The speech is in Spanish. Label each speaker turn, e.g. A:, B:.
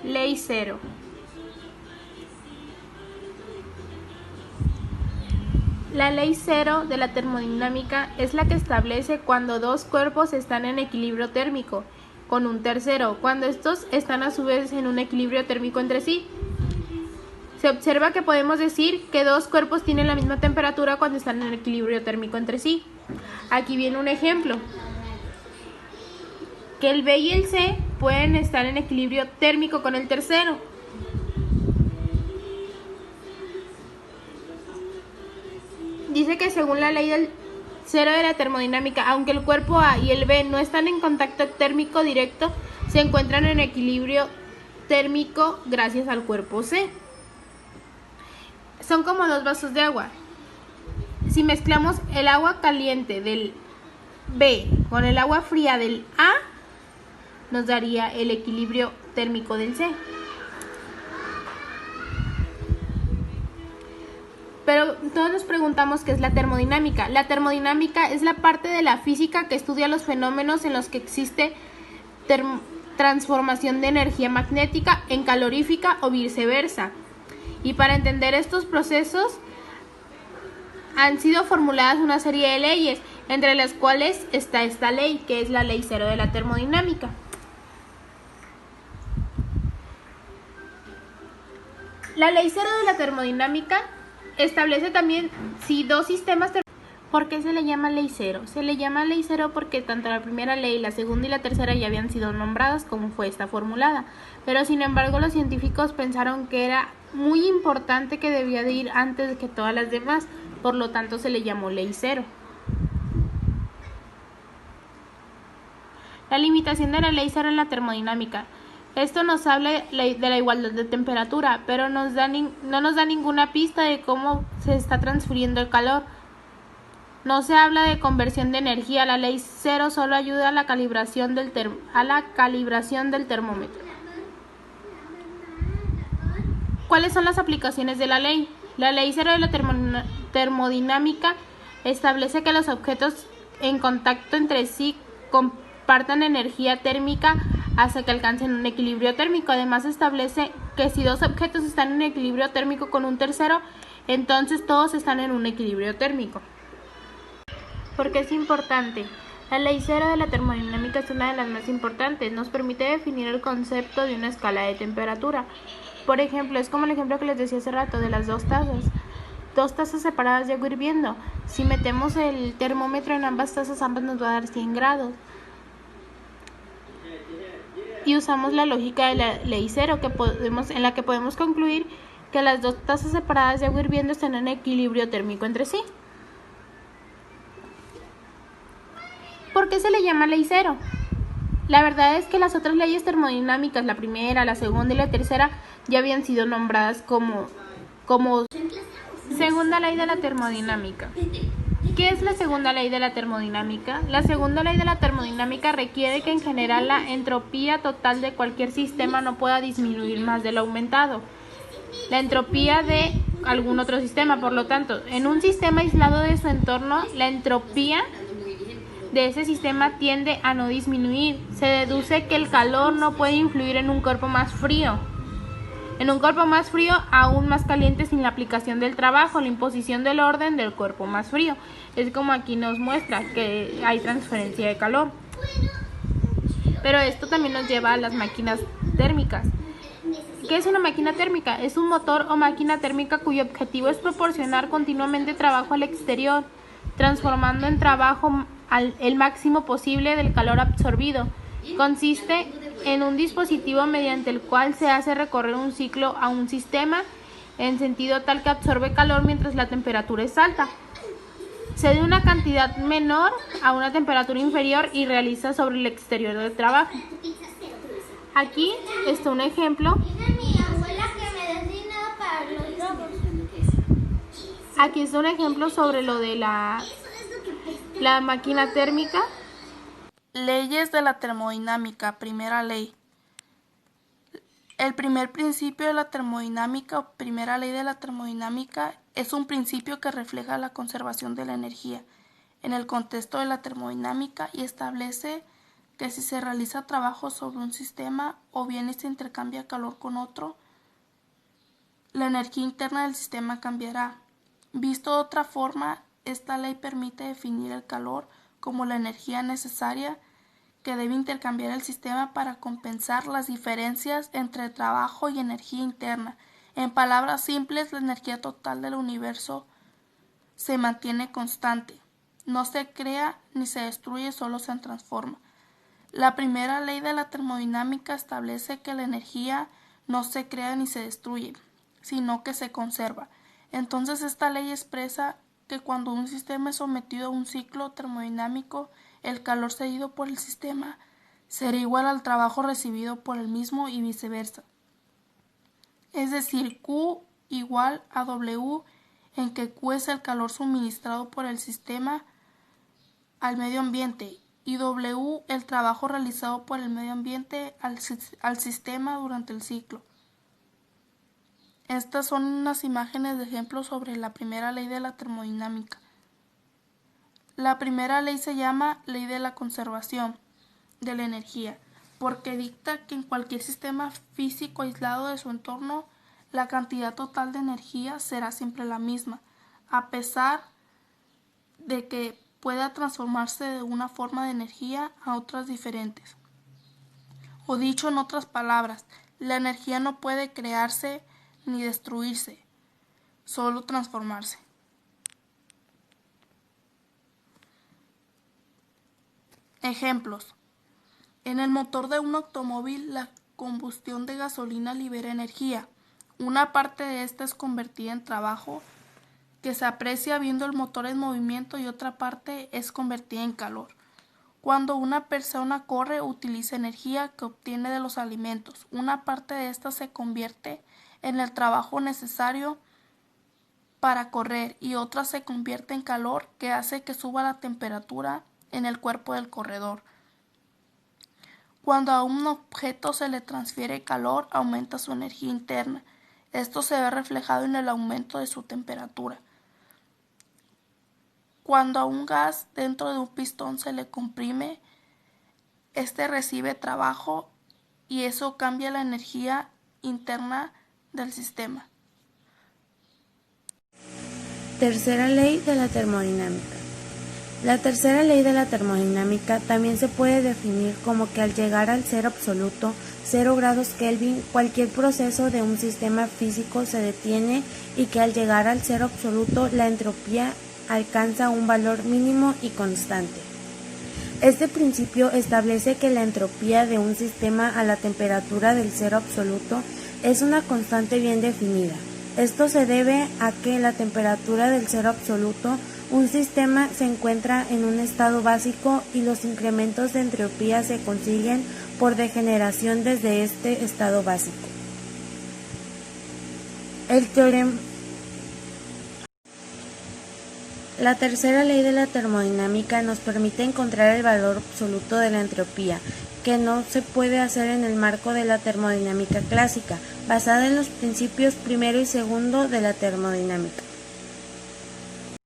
A: Ley cero. La ley cero de la termodinámica es la que establece cuando dos cuerpos están en equilibrio térmico con un tercero, cuando estos están a su vez en un equilibrio térmico entre sí. Se observa que podemos decir que dos cuerpos tienen la misma temperatura cuando están en equilibrio térmico entre sí. Aquí viene un ejemplo. Que el B y el C pueden estar en equilibrio térmico con el tercero. Dice que según la ley del cero de la termodinámica, aunque el cuerpo A y el B no están en contacto térmico directo, se encuentran en equilibrio térmico gracias al cuerpo C. Son como dos vasos de agua. Si mezclamos el agua caliente del B con el agua fría del A, nos daría el equilibrio térmico del C. Pero todos nos preguntamos qué es la termodinámica. La termodinámica es la parte de la física que estudia los fenómenos en los que existe transformación de energía magnética en calorífica o viceversa. Y para entender estos procesos han sido formuladas una serie de leyes, entre las cuales está esta ley, que es la ley cero de la termodinámica. La ley cero de la termodinámica establece también si dos sistemas... ¿Por qué se le llama ley cero? Se le llama ley cero porque tanto la primera ley, la segunda y la tercera ya habían sido nombradas como fue esta formulada. Pero sin embargo los científicos pensaron que era muy importante, que debía de ir antes que todas las demás. Por lo tanto se le llamó ley cero. La limitación de la ley cero en la termodinámica. Esto nos habla de la igualdad de temperatura, pero no nos da ninguna pista de cómo se está transfiriendo el calor. No se habla de conversión de energía. La ley cero solo ayuda a la calibración del termómetro. ¿Cuáles son las aplicaciones de la ley? La ley cero de la termodinámica establece que los objetos en contacto entre sí compartan energía térmica hasta que alcancen un equilibrio térmico. Además establece que si dos objetos están en equilibrio térmico con un tercero, entonces todos están en un equilibrio térmico. ¿Por qué es importante? La ley cero de la termodinámica es una de las más importantes. Nos permite definir el concepto de una escala de temperatura. Por ejemplo, es como el ejemplo que les decía hace rato de las dos tazas. Dos tazas separadas de agua hirviendo. Si metemos el termómetro en ambas tazas, ambas nos va a dar 100 grados. Y usamos la lógica de la ley cero en la que podemos concluir que las dos tazas separadas de agua hirviendo están en equilibrio térmico entre sí. ¿Por qué se le llama ley cero? La verdad es que las otras leyes termodinámicas, la primera, la segunda y la tercera, ya habían sido nombradas como segunda ley de la termodinámica. ¿Qué es la segunda ley de la termodinámica? La segunda ley de la termodinámica requiere que en general la entropía total de cualquier sistema no pueda disminuir más de lo aumentado. La entropía de algún otro sistema, por lo tanto, en un sistema aislado de su entorno, la entropía de ese sistema tiende a no disminuir. Se deduce que el calor no puede influir en un cuerpo más frío. En un cuerpo más frío, aún más caliente sin la aplicación del trabajo, la imposición del orden del cuerpo más frío. Es como aquí nos muestra que hay transferencia de calor. Pero esto también nos lleva a las máquinas térmicas. ¿Qué es una máquina térmica? Es un motor o máquina térmica cuyo objetivo es proporcionar continuamente trabajo al exterior, transformando en trabajo el máximo posible del calor absorbido. Consiste en un dispositivo mediante el cual se hace recorrer un ciclo a un sistema en sentido tal que absorbe calor mientras la temperatura es alta, cede una cantidad menor a una temperatura inferior y realiza sobre el exterior del trabajo. Aquí está un ejemplo. Aquí está un ejemplo sobre lo de la máquina térmica.
B: Leyes de la termodinámica. Primera ley. El primer principio de la termodinámica o primera ley de la termodinámica es un principio que refleja la conservación de la energía en el contexto de la termodinámica y establece que si se realiza trabajo sobre un sistema o bien se intercambia calor con otro, la energía interna del sistema cambiará. Visto de otra forma, esta ley permite definir el calor como la energía necesaria que debe intercambiar el sistema para compensar las diferencias entre trabajo y energía interna. En palabras simples, la energía total del universo se mantiene constante. No se crea ni se destruye, solo se transforma. La primera ley de la termodinámica establece que la energía no se crea ni se destruye, sino que se conserva. Entonces esta ley expresa que cuando un sistema es sometido a un ciclo termodinámico, el calor cedido por el sistema será igual al trabajo recibido por el mismo y viceversa. Es decir, Q igual a W, en que Q es el calor suministrado por el sistema al medio ambiente y W el trabajo realizado por el medio ambiente al sistema durante el ciclo. Estas son unas imágenes de ejemplos sobre la primera ley de la termodinámica. La primera ley se llama ley de la conservación de la energía, porque dicta que en cualquier sistema físico aislado de su entorno, la cantidad total de energía será siempre la misma, a pesar de que pueda transformarse de una forma de energía a otras diferentes. O dicho en otras palabras, la energía no puede crearse ni destruirse, solo transformarse. Ejemplos. En el motor de un automóvil, la combustión de gasolina libera energía. Una parte de esta es convertida en trabajo, que se aprecia viendo el motor en movimiento, y otra parte es convertida en calor. Cuando una persona corre, utiliza energía que obtiene de los alimentos. Una parte de esta se convierte en el trabajo necesario para correr y otra se convierte en calor que hace que suba la temperatura en el cuerpo del corredor. Cuando a un objeto se le transfiere calor, aumenta su energía interna. Esto se ve reflejado en el aumento de su temperatura. Cuando a un gas dentro de un pistón se le comprime, este recibe trabajo y eso cambia la energía interna del sistema.
C: Tercera ley de la termodinámica. La tercera ley de la termodinámica también se puede definir como que al llegar al cero absoluto, 0 grados Kelvin, cualquier proceso de un sistema físico se detiene y que al llegar al cero absoluto la entropía alcanza un valor mínimo y constante. Este principio establece que la entropía de un sistema a la temperatura del cero absoluto es una constante bien definida. Esto se debe a que la temperatura del cero absoluto, un sistema se encuentra en un estado básico y los incrementos de entropía se consiguen por degeneración desde este estado básico. La tercera ley de la termodinámica nos permite encontrar el valor absoluto de la entropía, que no se puede hacer en el marco de la termodinámica clásica, basada en los principios primero y segundo de la termodinámica.